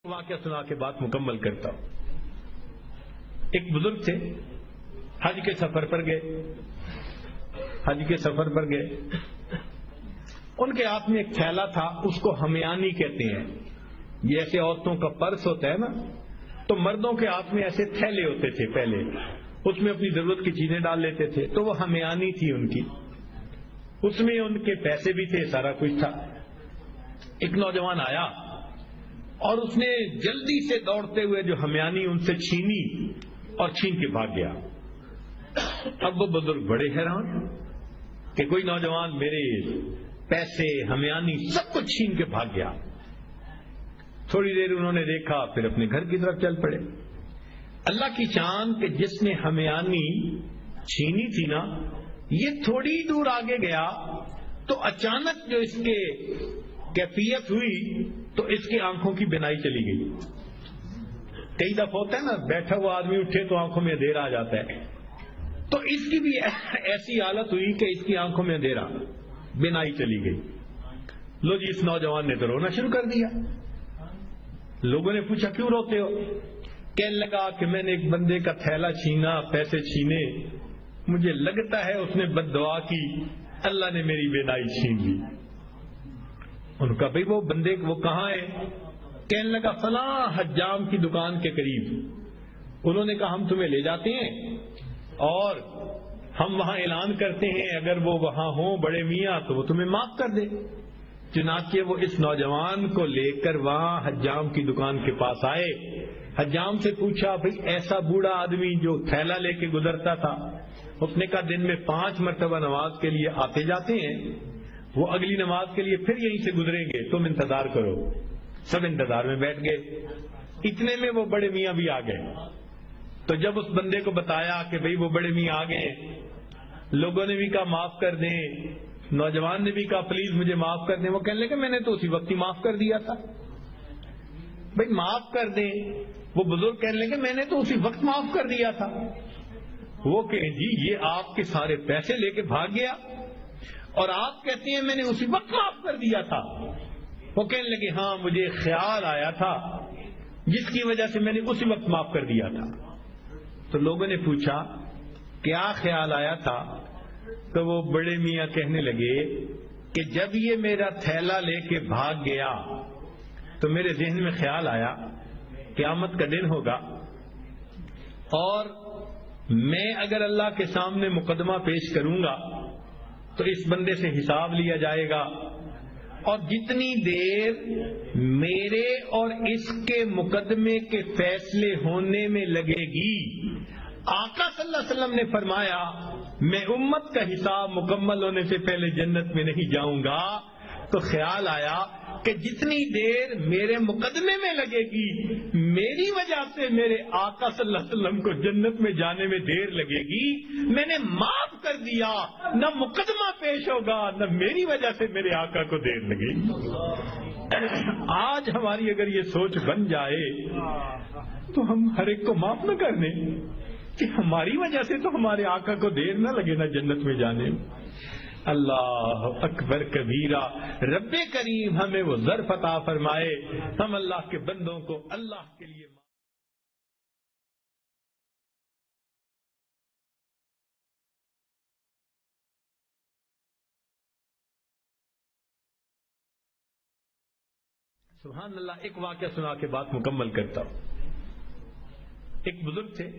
واقعہ سنا کے بات مکمل کرتا ہوں. ایک بزرگ تھے, حج کے سفر پر گئے. ان کے ہاتھ میں ایک تھیلا تھا, اس کو ہمیانی کہتے ہیں. یہ ایسے عورتوں کا پرس ہوتا ہے نا, تو مردوں کے ہاتھ میں ایسے تھیلے ہوتے تھے پہلے, اس میں اپنی ضرورت کی چیزیں ڈال لیتے تھے. تو وہ ہمیانی تھی ان کی, اس میں ان کے پیسے بھی تھے, سارا کچھ تھا. ایک نوجوان آیا اور اس نے جلدی سے دوڑتے ہوئے جو ہمیانی ان سے چھینی اور چھین کے بھاگ گیا. اب وہ بزرگ بڑے حیران کہ کوئی نوجوان میرے پیسے ہمیانی سب کچھ چھین کے بھاگ گیا. تھوڑی دیر انہوں نے دیکھا, پھر اپنے گھر کی طرف چل پڑے. اللہ کی شان کہ جس نے ہمیانی چھینی تھی نا, یہ تھوڑی دور آگے گیا تو اچانک جو اس کے کیفیت ہوئی تو اس کی آنکھوں کی بینائی چلی گئی. کئی دفعہ ہوتا ہے نا, بیٹھا ہوا آدمی اٹھے تو آنکھوں میں اندھیرا آ جاتا ہے, تو اس کی بھی ایسی حالت ہوئی کہ اس کی آنکھوں میں اندھیرا, بینائی چلی گئی. لو جی, اس نوجوان نے تو رونا شروع کر دیا. لوگوں نے پوچھا کیوں روتے ہو؟ کہنے لگا کہ میں نے ایک بندے کا تھیلا چھینا, پیسے چھینے, مجھے لگتا ہے اس نے بد دعا کی, اللہ نے میری بینائی چھین لی. ان کا بھئی وہ بندے وہ کہاں ہے؟ کہنے لگا فلاں حجام کی دکان کے قریب. انہوں نے کہا ہم تمہیں لے جاتے ہیں اور ہم وہاں اعلان کرتے ہیں, اگر وہ وہاں ہوں بڑے میاں تو وہ تمہیں معاف کر دے. چنانچہ وہ اس نوجوان کو لے کر وہاں حجام کی دکان کے پاس آئے. حجام سے پوچھا بھئی ایسا بوڑھا آدمی جو تھیلا لے کے گزرتا تھا, اس نے کہا دن میں 5 مرتبہ نماز کے لیے آتے جاتے ہیں, وہ اگلی نماز کے لیے پھر یہیں سے گزریں گے, تم انتظار کرو. سب انتظار میں بیٹھ گئے. اتنے میں وہ بڑے میاں بھی آ گئے. تو جب اس بندے کو بتایا کہ بھئی وہ بڑے میاں آ گئے, لوگوں نے بھی کہا معاف کر دیں, نوجوان نے بھی کہا پلیز مجھے معاف کر دیں. وہ کہنے لگے میں نے تو اسی وقت ہی معاف کر دیا تھا. بھئی معاف کر دیں. وہ بزرگ کہنے لگے میں نے تو اسی وقت معاف کر دیا تھا. وہ کہیں جی یہ آپ کے سارے پیسے لے کے بھاگ گیا اور آپ کہتے ہیں میں نے اسی وقت معاف کر دیا تھا. وہ کہنے لگے ہاں مجھے خیال آیا تھا جس کی وجہ سے میں نے اسی وقت معاف کر دیا تھا. تو لوگوں نے پوچھا کیا خیال آیا تھا؟ تو وہ بڑے میاں کہنے لگے کہ جب یہ میرا تھیلا لے کے بھاگ گیا تو میرے ذہن میں خیال آیا قیامت کا دن ہوگا اور میں اگر اللہ کے سامنے مقدمہ پیش کروں گا تو اس بندے سے حساب لیا جائے گا, اور جتنی دیر میرے اور اس کے مقدمے کے فیصلے ہونے میں لگے گی, آقا صلی اللہ علیہ وسلم نے فرمایا میں امت کا حساب مکمل ہونے سے پہلے جنت میں نہیں جاؤں گا. تو خیال آیا کہ جتنی دیر میرے مقدمے میں لگے گی, میری وجہ سے میرے آقا صلی اللہ علیہ وسلم کو جنت میں جانے میں دیر لگے گی, میں نے معاف کر دیا, نہ مقدمہ پیش ہوگا نہ میری وجہ سے میرے آقا کو دیر لگے گی. آج ہماری اگر یہ سوچ بن جائے تو ہم ہر ایک کو معاف نہ کر دیں کہ ہماری وجہ سے تو ہمارے آقا کو دیر نہ لگے نا جنت میں جانے میں. اللہ اکبر کبیرہ. رب کریم ہمیں وہ ظرف عطا فرمائے, ہم اللہ کے بندوں کو اللہ کے لیے. سبحان اللہ. ایک واقعہ سنا کے بات مکمل کرتا ہوں. ایک بزرگ تھے,